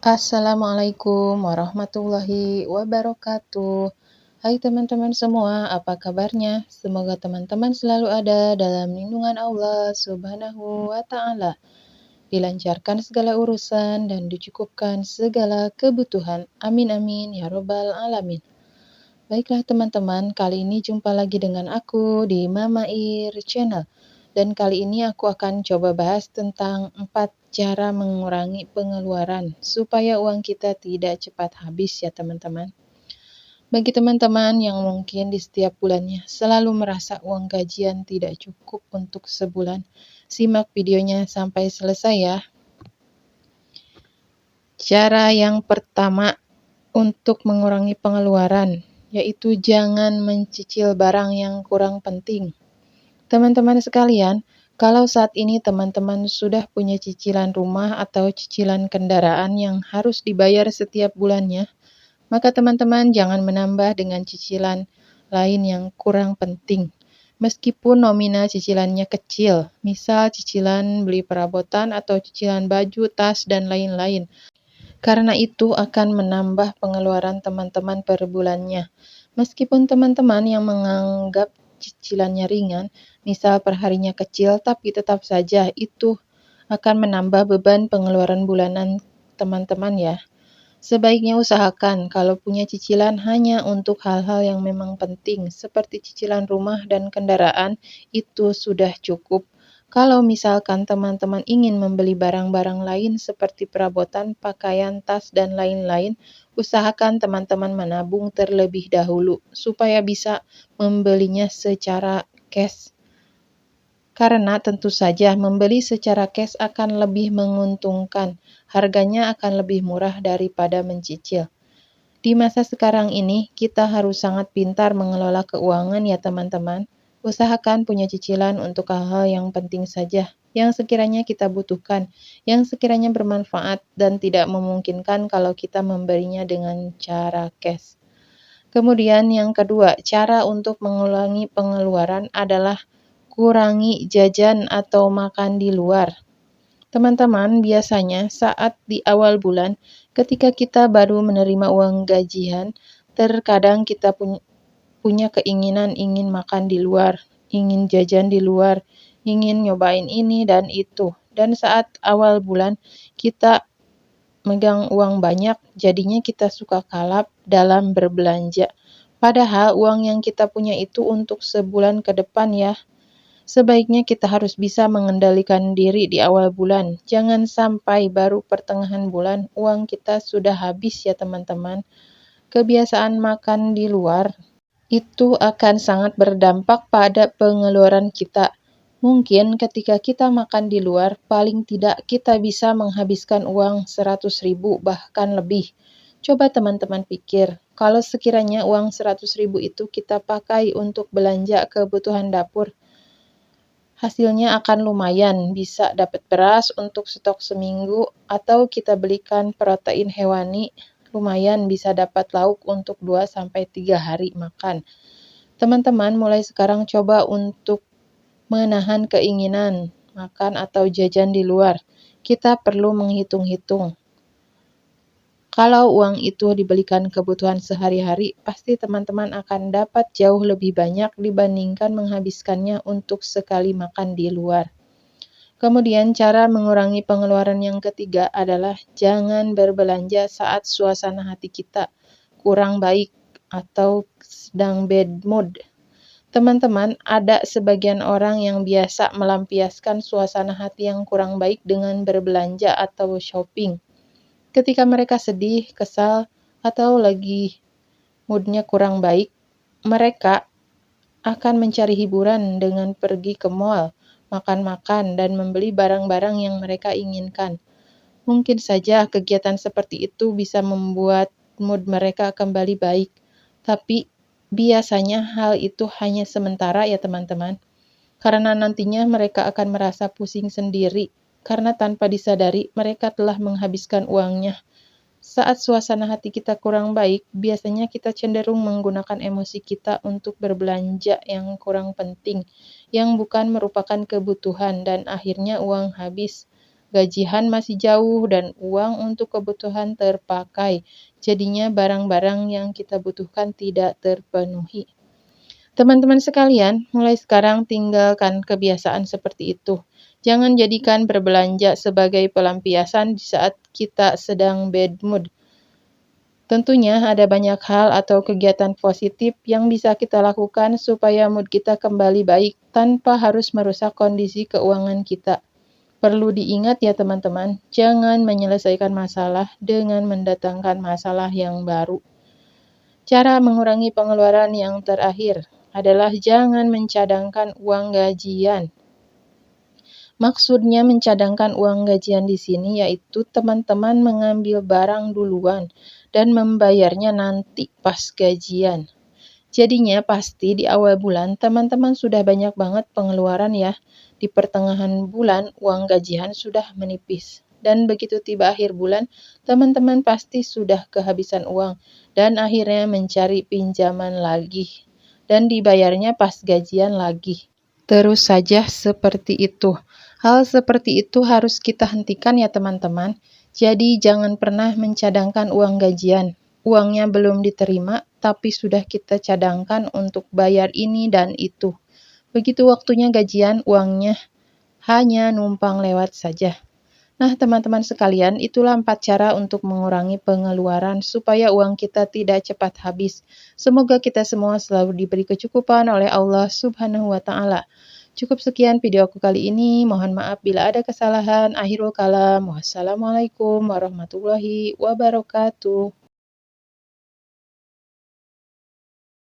Assalamualaikum warahmatullahi wabarakatuh. Hai teman-teman semua, apa kabarnya? Semoga teman-teman selalu ada dalam lindungan Allah Subhanahu wa Ta'ala, dilancarkan segala urusan dan dicukupkan segala kebutuhan. Amin amin ya Robbal 'Alamin. Baiklah teman-teman, kali ini jumpa lagi dengan aku di Mama Ir Channel. Dan kali ini aku akan coba bahas tentang 4 cara mengurangi pengeluaran supaya uang kita tidak cepat habis ya teman-teman. Bagi teman-teman yang mungkin di setiap bulannya selalu merasa uang gajian tidak cukup untuk sebulan, simak videonya sampai selesai ya. Cara yang pertama untuk mengurangi pengeluaran, yaitu jangan mencicil barang yang kurang penting. Teman-teman sekalian, kalau saat ini teman-teman sudah punya cicilan rumah atau cicilan kendaraan yang harus dibayar setiap bulannya, maka teman-teman jangan menambah dengan cicilan lain yang kurang penting. Meskipun nominal cicilannya kecil, misal cicilan beli perabotan atau cicilan baju, tas, dan lain-lain. Karena itu akan menambah pengeluaran teman-teman per bulannya. Meskipun teman-teman yang menganggap cicilannya ringan, misal perharinya kecil, tapi tetap saja itu akan menambah beban pengeluaran bulanan teman-teman ya. Sebaiknya usahakan kalau punya cicilan hanya untuk hal-hal yang memang penting, seperti cicilan rumah dan kendaraan, itu sudah cukup. Kalau misalkan teman-teman ingin membeli barang-barang lain seperti perabotan, pakaian, tas, dan lain-lain, usahakan teman-teman menabung terlebih dahulu supaya bisa membelinya secara cash. Karena tentu saja membeli secara cash akan lebih menguntungkan, harganya akan lebih murah daripada mencicil. Di masa sekarang ini, kita harus sangat pintar mengelola keuangan ya teman-teman. Usahakan punya cicilan untuk hal-hal yang penting saja, yang sekiranya kita butuhkan, yang sekiranya bermanfaat dan tidak memungkinkan kalau kita membelinya dengan cara cash. Kemudian yang kedua, cara untuk mengurangi pengeluaran adalah kurangi jajan atau makan di luar. Teman-teman, biasanya saat di awal bulan, ketika kita baru menerima uang gajian, terkadang kita punya keinginan ingin makan di luar, ingin jajan di luar, ingin nyobain ini dan itu. Dan saat awal bulan, kita megang uang banyak, jadinya kita suka kalap dalam berbelanja. Padahal uang yang kita punya itu untuk sebulan ke depan ya. Sebaiknya kita harus bisa mengendalikan diri di awal bulan. Jangan sampai baru pertengahan bulan uang kita sudah habis ya teman-teman. Kebiasaan makan di luar itu akan sangat berdampak pada pengeluaran kita. Mungkin ketika kita makan di luar, paling tidak kita bisa menghabiskan uang 100.000 bahkan lebih. Coba teman-teman pikir, kalau sekiranya uang 100.000 itu kita pakai untuk belanja kebutuhan dapur, hasilnya akan lumayan, bisa dapat beras untuk stok seminggu, atau kita belikan protein hewani, lumayan bisa dapat lauk untuk 2-3 hari makan. Teman-teman mulai sekarang coba untuk menahan keinginan makan atau jajan di luar. Kita perlu menghitung-hitung. Kalau uang itu dibelikan kebutuhan sehari-hari, pasti teman-teman akan dapat jauh lebih banyak dibandingkan menghabiskannya untuk sekali makan di luar. Kemudian cara mengurangi pengeluaran yang ketiga adalah jangan berbelanja saat suasana hati kita kurang baik atau sedang bad mood. Teman-teman, ada sebagian orang yang biasa melampiaskan suasana hati yang kurang baik dengan berbelanja atau shopping. Ketika mereka sedih, kesal, atau lagi moodnya kurang baik, mereka akan mencari hiburan dengan pergi ke mall, makan-makan, dan membeli barang-barang yang mereka inginkan. Mungkin saja kegiatan seperti itu bisa membuat mood mereka kembali baik, tapi biasanya hal itu hanya sementara ya teman-teman, karena nantinya mereka akan merasa pusing sendiri, karena tanpa disadari mereka telah menghabiskan uangnya. Saat suasana hati kita kurang baik, biasanya kita cenderung menggunakan emosi kita untuk berbelanja yang kurang penting, yang bukan merupakan kebutuhan, dan akhirnya uang habis. gajian masih jauh, dan uang untuk kebutuhan terpakai. Jadinya barang-barang yang kita butuhkan tidak terpenuhi. Teman-teman sekalian, mulai sekarang tinggalkan kebiasaan seperti itu. Jangan jadikan berbelanja sebagai pelampiasan di saat kita sedang bad mood. Tentunya ada banyak hal atau kegiatan positif yang bisa kita lakukan supaya mood kita kembali baik tanpa harus merusak kondisi keuangan kita. Perlu diingat ya teman-teman, jangan menyelesaikan masalah dengan mendatangkan masalah yang baru. Cara mengurangi pengeluaran yang terakhir adalah jangan mencadangkan uang gajian. Maksudnya mencadangkan uang gajian di sini yaitu teman-teman mengambil barang duluan dan membayarnya nanti pas gajian. Jadinya pasti di awal bulan teman-teman sudah banyak banget pengeluaran ya. Di pertengahan bulan uang gajian sudah menipis. Dan begitu tiba akhir bulan, teman-teman pasti sudah kehabisan uang dan akhirnya mencari pinjaman lagi. Dan dibayarnya pas gajian lagi. Terus saja seperti itu. Hal seperti itu harus kita hentikan ya teman-teman. Jadi jangan pernah mencadangkan uang gajian. Uangnya belum diterima, tapi sudah kita cadangkan untuk bayar ini dan itu. Begitu waktunya gajian, uangnya hanya numpang lewat saja. Nah, teman-teman sekalian, itulah 4 cara untuk mengurangi pengeluaran supaya uang kita tidak cepat habis. Semoga kita semua selalu diberi kecukupan oleh Allah Subhanahu wa Ta'ala. Cukup sekian video aku kali ini. Mohon maaf bila ada kesalahan. Akhirul kalam. Wassalamualaikum warahmatullahi wabarakatuh.